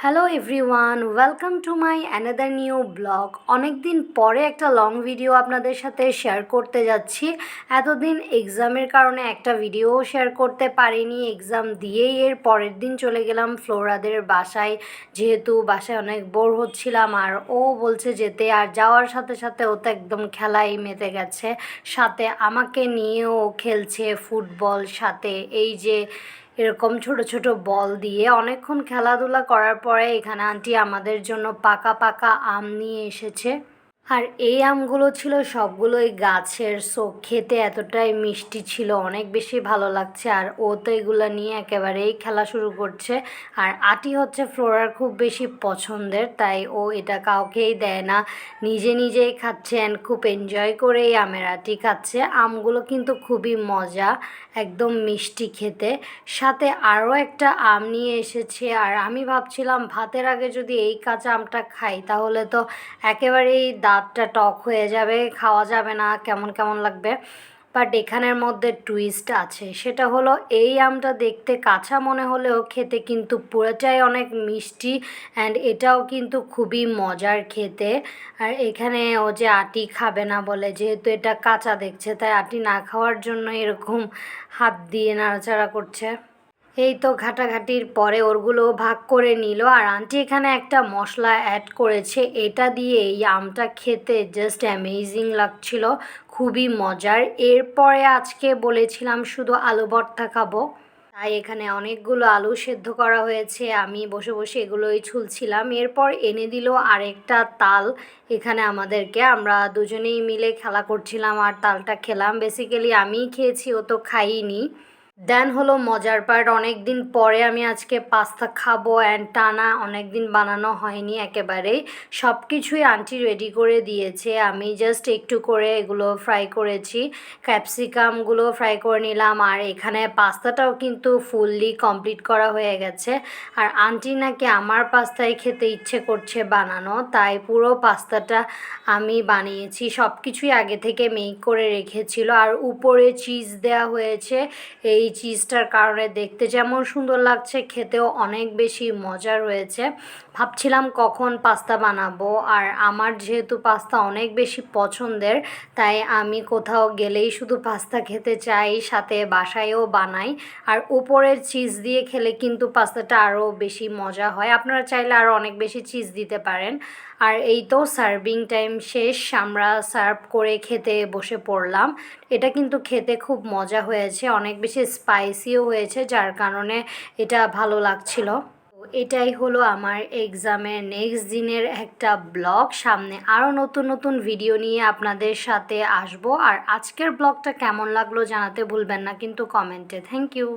Hello everyone, welcome to my another new blog. অনেক দিন পরে একটা লং ভিডিও আপনাদের সাথে শেয়ার করতে যাচ্ছি। এতদিন এক্সামের কারণে একটা ভিডিও শেয়ার করতে পারিনি। এক্সাম দিয়েই এর পরের দিন চলে গেলাম ফ্লোরাদের বাসায়, যেহেতু বাসায় অনেক বোর হচ্ছিলাম আর ও বলছে যেতে। আর যাওয়ার সাথে সাথে ও তো একদম খেলায় মেতে গেছে, সাথে আমাকে নিয়েও খেলছে ফুটবল, সাথে এই যে এরকম ছোট ছোট বল দিয়ে অনেকক্ষণ খেলাধুলা করার পরে এখানে আন্টি আমাদের জন্য পাকা পাকা আম নিয়ে এসেছে। আর এই আমগুলো ছিল সবগুলোই গাছের, সো খেতে এতটাই মিষ্টি ছিল, অনেক বেশি ভালো লাগছে। আর ও তো এগুলো নিয়ে একেবারেই খেলা শুরু করছে। আর আটি হচ্ছে ফ্লোরার খুব বেশি পছন্দের, তাই ও এটা কাউকেই দেয় না, নিজে নিজেই খাচ্ছে অ্যান্ড খুব এনজয় করে এই আমের আটি খাচ্ছে। আমগুলো কিন্তু খুবই মজা, একদম মিষ্টি খেতে। সাথে আরও একটা আম নিয়ে এসেছে। আর আমি ভাবছিলাম ভাতের আগে যদি এই কাঁচা আমটা খাই তাহলে তো একেবারেই দাঁতটা টক হয়ে যাবে, খাওয়া যাবে না, কেমন কেমন লাগবে। বাট এখানের মধ্যে টুইস্ট আছে, সেটা হলো এই আমটা দেখতে কাঁচা মনে হলেও খেতে কিন্তু পুরোটাই অনেক মিষ্টি অ্যান্ড এটাও কিন্তু খুবই মজার খেতে। আর এখানে ও যে আটি খাবে না বলে, যেহেতু এটা কাঁচা দেখছে তাই আটি না খাওয়ার জন্য এরকম হাত দিয়ে নাড়াচাড়া করছে। এই তো ঘাটাঘাটির পরে ওরগুলো ভাগ করে নিল। আর আন্টি এখানে একটা মশলা অ্যাড করেছে, এটা দিয়ে এই আমটা খেতে জাস্ট অ্যামেজিং লাগছিল, খুবই মজার। এরপরে আজকে বলেছিলাম শুধু আলু ভর্তা খাবো, তাই এখানে অনেকগুলো আলু সেদ্ধ করা হয়েছে, আমি বসে বসে এগুলোই ছুলছিলাম। এরপর এনে দিল আরেকটা তাল এখানে আমাদেরকে, আমরা দুজনেই মিলে খেলা করছিলাম আর তালটা খেলাম। বেসিক্যালি আমিই খেয়েছি, ও তো খাইনি। দেন হলো মজার পার্ট, অনেক দিন পরে আমি আজকে পাস্তা খাবো অ্যান্ড টানা অনেক দিন বানানো হয়নি একেবারেই। সব কিছুই আন্টি রেডি করে দিয়েছে, আমি জাস্ট একটু করে এগুলো ফ্রাই করেছি, ক্যাপসিকামগুলো ফ্রাই করে নিলাম। আর এখানে পাস্তাটাও কিন্তু ফুললি কমপ্লিট করা হয়ে গেছে। আর আন্টি নাকি আমার পাস্তাই খেতে ইচ্ছে করছে বানানো, তাই পুরো পাস্তাটা আমি বানিয়েছি, সব কিছুই আগে থেকে মেক করে রেখেছিল। আর উপরে চিজ দেওয়া হয়েছে, এই চিজটার কারণে দেখতে যেমন সুন্দর লাগছে খেতেও অনেক বেশি মজার হয়েছে। ভাবছিলাম কখন পাস্তা বানাবো, আর আমার যেহেতু পাস্তা অনেক বেশি পছন্দের তাই আমি কোথাও গেলেই শুধু পাস্তা খেতে চাই, সাথে বাসায়ও বানাই। আর উপরের চিজ দিয়ে খেলে কিন্তু পাস্তাটা আরও বেশি মজা হয়, আপনারা চাইলে আরও অনেক বেশি চিজ দিতে পারেন। আর এই তো সার্ভিং টাইম শেষ, আমরা সার্ভ করে খেতে বসে পড়লাম। এটা কিন্তু খেতে খুব মজা হয়েছে, অনেক বেশি স্পাইসিও হয়েছে, যার কারণে এটা ভালো লাগছিল। এটাই হলো আমার এক্সামের নেক্সট দিনের একটা ব্লগ। সামনে আরও নতুন নতুন ভিডিও নিয়ে আপনাদের সাথে আসবো। আর আজকের ব্লগটা কেমন লাগলো জানাতে ভুলবেন না কিন্তু কমেন্টে। Thank you.